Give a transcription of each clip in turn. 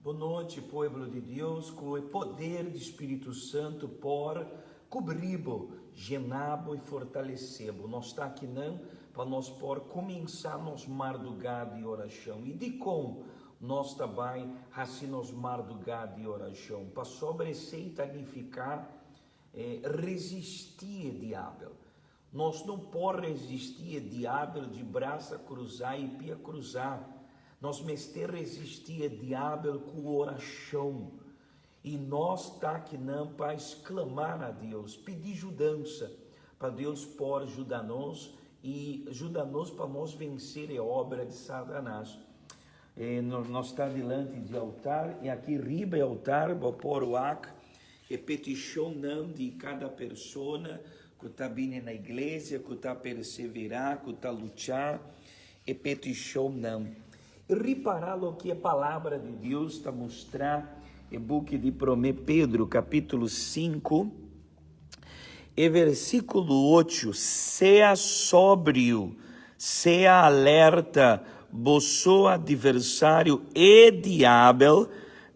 Boa noite, povo de Deus, com o poder do Espírito Santo por cobrir-bo, genar-bo e fortalecer-bo. Nós está aqui não para nós por começar nos madrugada de oração. E de como nós também assim nos madrugada de oração, para sobresseitanificar, resistir o diabo. Nós não podemos resistir o diabo de braço cruzar e pia cruzar. Nós mestre resistir o diabo com oração. E nós está aqui não para exclamar a Deus, pedir ajudança, para Deus por ajudar-nos e ajudar-nos para nós vencer a obra de Satanás. Nós está diante de altar e aqui riba é altar, vou pôr o ac, e petição não de cada pessoa que está vindo na igreja, que está perseverar, que está lutar, e petição não. E reparar o que a palavra de Deus está mostrando, o book de 1 Pedro, capítulo 5, e versículo 8, seja sóbrio, seja alerta, vosso adversário e diabo,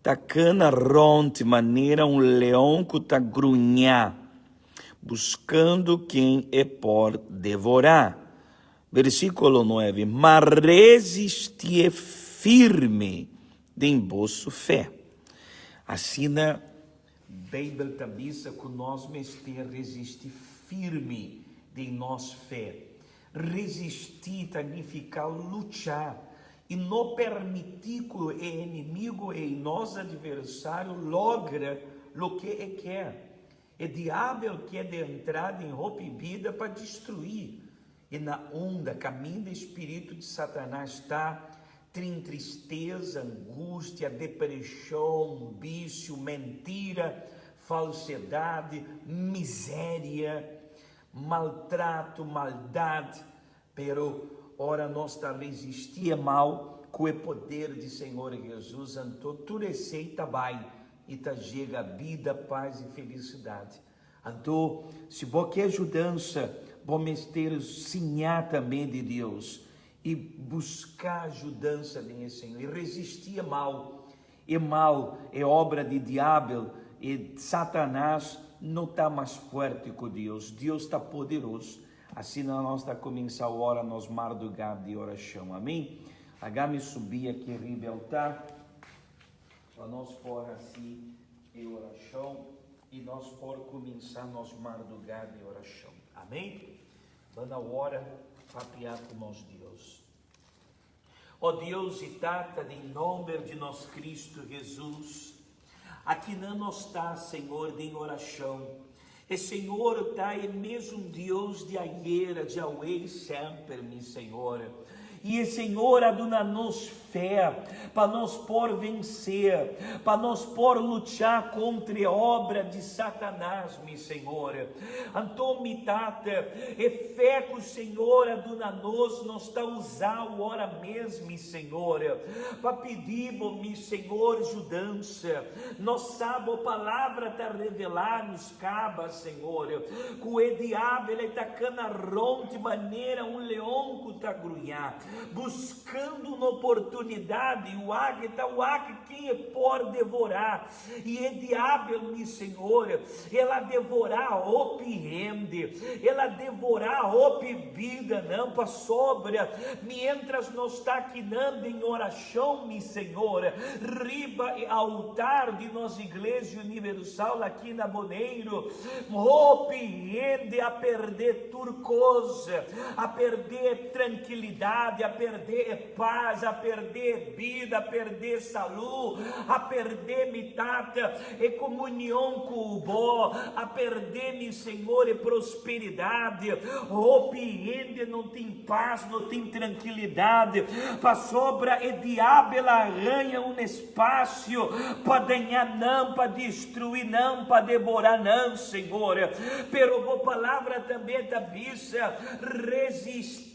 tacana ronte, maneira leão que tá grunhar, buscando quem é por devorar. Versículo 9, mas resistir firme em vossa fé. Assim na Bíblia também que nós mestre resistir firme em nossa fé. Resistir significa lutar e não permitir que o inimigo e nosso adversário logre o que ele quer. O diabo quer entrar em roupa e vida para destruir. E na onda, caminho do espírito de Satanás está, tem tristeza, angústia, depressão, vício, mentira, falsidade, miséria, maltrato, maldade. Pero, ora, nós está resistir mal com o poder de Senhor Jesus, então tudo receita vai e tá chega vida, paz e felicidade. Então, se você quer ajudança, vamos ter sinhar também de Deus e buscar ajudança de Senhor e resistir mal. E mal é obra de diabo e Satanás não está mais forte que Deus. Deus está poderoso. Assim nós está começando a hora nos madrugadas de oração. Amém? Hagamos subir aqui riba ao altar para nós pôr assim em oração e nós por começar nos madrugadas de oração. Amém? Vamos a hora para criar com nós Deus. Ó Deus e Tata, em nome de nosso Cristo Jesus, aqui não nós está, Senhor, em oração. E Senhor, está é mesmo Deus de ayer, de hoje, sempre, meu Senhor. E Senhor, aduna-nos fé, para nós por vencer, para nós por lutar contra a obra de Satanás, meu Senhor. Então, me tata, é fé que o Senhor aduna-nos, nós está usando hora mesmo, Senhor, para pedir, meu Senhor, ajudança. Nós sabemos a palavra está revelar nos cabas, Senhor, que o diabo ele está canarrão de maneira leão que está grunhar, buscando uma oportunidade, o águia quem é por devorar, e o diabo, meu Senhor, ela devorar o rende, ela devorar o vida, não para sobra, mientras nós está aqui dando em oração, meu Senhor, riba e altar de nossa igreja universal aqui na Boneiro, o rende a perder turcosa, a perder tranquilidade, a perder paz, a perder vida, a perder saúde, a perder mitata e comunhão com o bom, a perder, meu Senhor, e prosperidade. Opiende não tem paz, não tem tranquilidade, para sobra e diabo ela arranha um espaço para ganhar não, para destruir não, para devorar não, Senhor. Pero a palavra também da Bíblia, resistir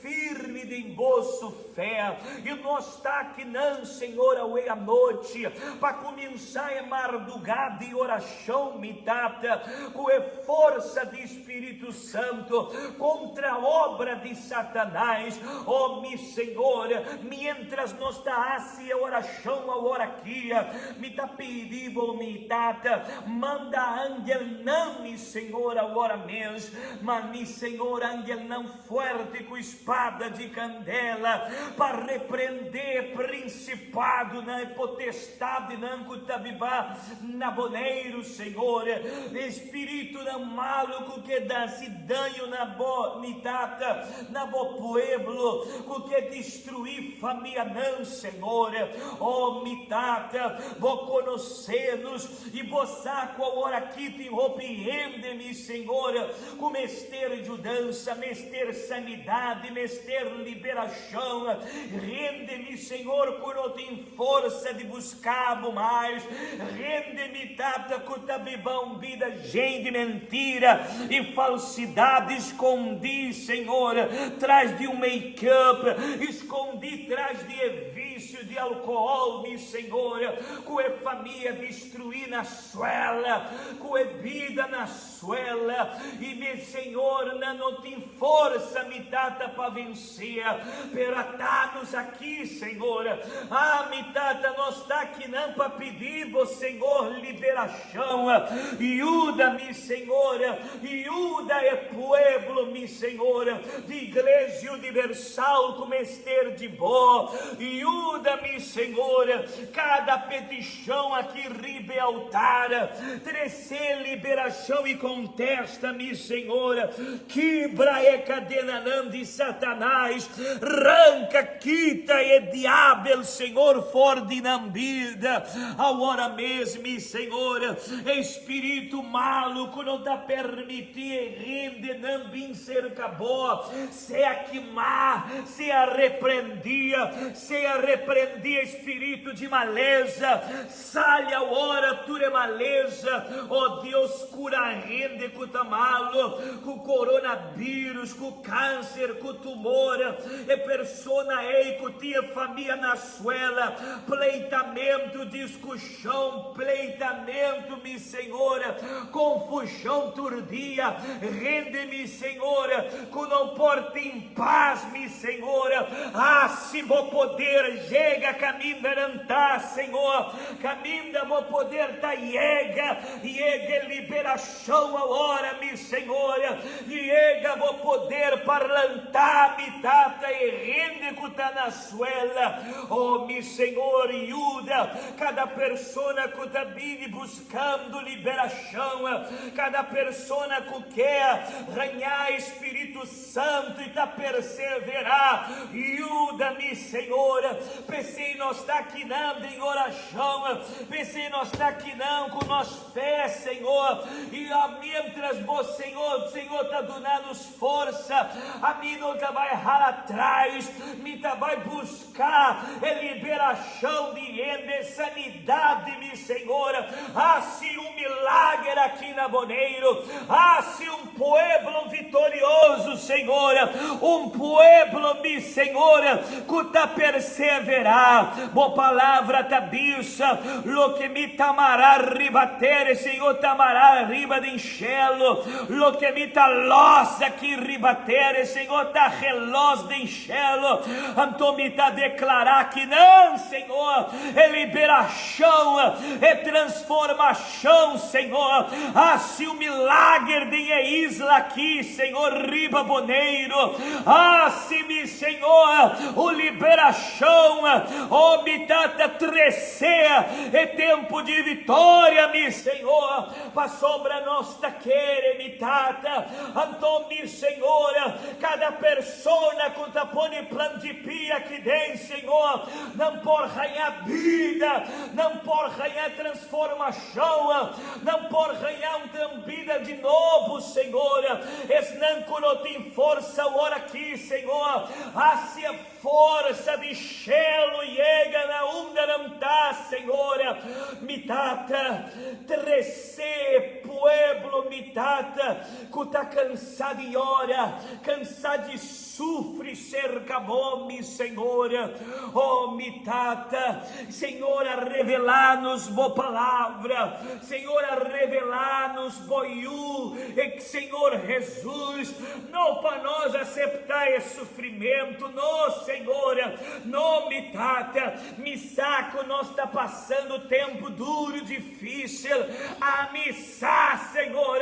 firme em vosso fé, e nós está aqui não, Senhor, à noite, para começar a madrugada de oração, mitata, com a força de Espírito Espírito Santo, contra a obra de Satanás. Oh, meu Senhor, mientras nós está assim a oração agora aqui, me está pedindo, me tata, manda ángel não, meu Senhor, agora mesmo, mas meu Senhor, ángel não forte com espada de candela, para repreender principado na potestade, não cutabibá, naboneiro, Senhor, espírito não maluco que dá se danho na bo mitata, na bo pueblo, o que destruir família não, Senhor. Oh, mitata, vou conhecer-nos e vou saco agora aqui te repreende-me, Senhor, com mester judança, mester sanidade, mester liberação. Rende-me, Senhor, quando eu tenho força de buscar mais. Rende-me, tata, com tabibão, vida, gente, mentira e falsidade. Escondi, Senhor, traz de um make-up, escondi traz de vício de álcool, meu Senhor, com a família destruir na suela, com a vida na suela, e meu Senhor, não tem força, me tata, para vencer, peratados aqui, Senhor, me tata, nós está aqui não para pedir, Senhor, liberação, ajuda-me, Senhor, ajuda é pueblo, meu Senhor, de Igreja Universal, como ester de boa, ajuda-me, Senhor, cada petição aqui ribe altar, trecer liberação e contesta-me, Senhor, quebra e cadena não de Satanás, arranca, quita e diabo, Senhor, for de nambida, agora mesmo, Senhor, espírito maluco não dá permitir, rende, não vim ser acabou, se a queimar, se a repreendia, espírito de maleza, sai a hora, tu é maleza, oh Deus, cura, rende com o tamalo, com o coronavírus, com o câncer, com o tumor, e persona ei, com tia família na suela, pleitamento, discussão, pleitamento, meu Senhor, confusão, turdia, rende-me, Senhor, com não porta em paz, meu Senhor, se vou poder, chega, caminha, não tá, Senhor, caminha, vou poder, tá, chega, liberação agora, meu Senhor, chega, vou poder, parlantar, me tata, e rende, que tá na suela, oh, meu Senhor, ajuda, cada persona que tá vindo buscando liberação, cada persona que quer ganhar Espírito Santo e tá perseverar, ajuda-me, Senhor, pensei nós está aqui não em oração, pensei nós está aqui não com nós fé, Senhor, e mientras você, Senhor está dando força, a mim não tá vai errar atrás, me tá vai buscar liberação de renda, sanidade, meu Senhor, se um milagre aqui na Boneiro, se um pueblo vitorioso, Senhor, um pueblo, meu Senhor, que tá perseverar, boa palavra tabiça, lo que me tamará ribatere, Senhor, tamará riba de enxelo, lo que me tá losa aqui ribatere, Senhor, tá reloz de enxelo, então me tá declarar que não, Senhor, é liberação, é transformação, Senhor, se o milagre de isla aqui, Senhor, riba boneiro, se me, Senhor, o liberação, me tata trecer, é tempo de vitória, me, Senhor, para sombra nossa querer, me tata, então, me, Senhor, cada persona que tá põe plantipia aqui dentro, Senhor, não pode ganhar vida, não pode ganhar transformação, não pode ganhar vida de novo, Senhor, não quando tem força, ora aqui, Senhor, se a força de gelo chega na onda não tá, Senhor, mitata, trecer, pueblo, mitata, que tá cansado e ora, cansado de sofrer, ser acabou-me, Senhor, oh, mitata, Senhor, a revelar-nos boa palavra, Senhor, a revelar-nos boiú, e que, Senhor Jesus, não para nós aceitar esse sofrimento, não, Senhor, não, mitata, me saco, nós está passando tempo duro, difícil, a missar, Senhor,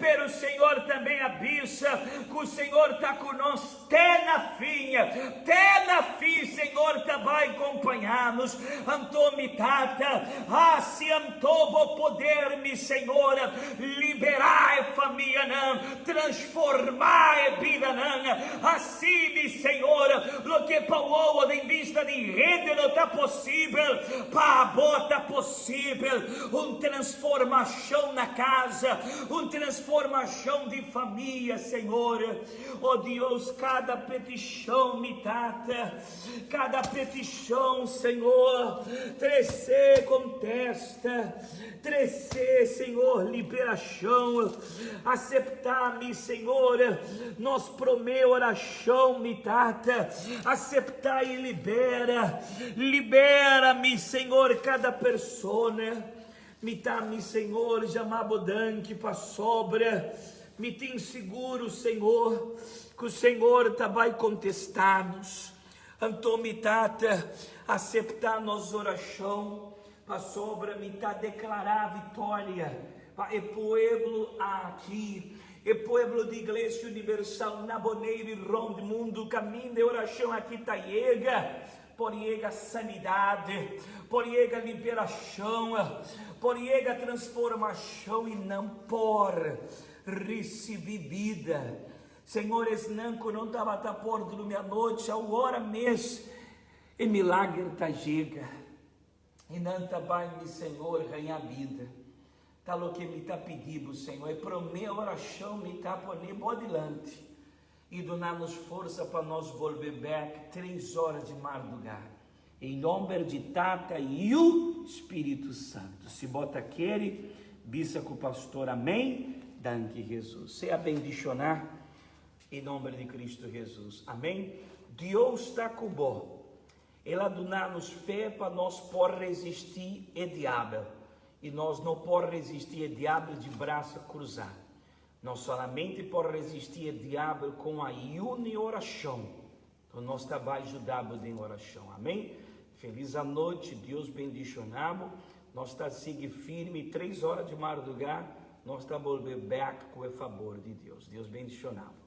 pero o Senhor também avisa que o Senhor está conosco, até na fim, Senhor, está vai acompanhar-nos, antomitata, se antobo poder-me, Senhor, liberar a família, transformar a vida, assim, Senhor, lo que Paulo em vista de rede não está possível, para bota possível, transformação na casa, transformação de família, Senhor, oh Deus, cada petição, mitata, cada petição, Senhor, trecer contesta, trecer, Senhor, liberação, aceitar-me, Senhor, nós promê oração, mitata, aceitar e libera-me, Senhor, cada persona, mitá-me, Senhor, jamabodanque para sobra, me tem seguro, Senhor, que o Senhor vai contestar-nos, antomitata, aceitar nossa oração, para sobra, mitá declarar a vitória, para o povo aqui, e povo de Igreja Universal, na Boneira e Ronde Mundo, caminho de oração aqui está por chega sanidade, por chega liberação, por chega transformação e não por receber vida. Senhor, esse nanco não estava a porta da meia-noite, a hora mês, e milagre está chega, e não está bem, Senhor, ganhar vida. Tá o que me está pedindo, Senhor, e para minha oração me está pondo bom adiante, e donar-nos força para nós volver back 3 horas de madrugada, em nome de Tata e o Espírito Santo. Se bota aquele, bisa com o pastor, amém, danke Jesus, seja bendicionar, em nome de Cristo Jesus, amém. Deus está com bom, Ele donar-nos fé para nós por resistir o diabo, e nós não podemos resistir ao diabo de braço cruzado, nós somente podemos resistir ao diabo com ayuno e oração, então nós também ajudamos em oração, amém? Feliz a noite, Deus bendicionamos, nós estamos seguindo firme, 3 horas de madrugada, nós estamos volvendo back com o favor de Deus, Deus bendicionamos.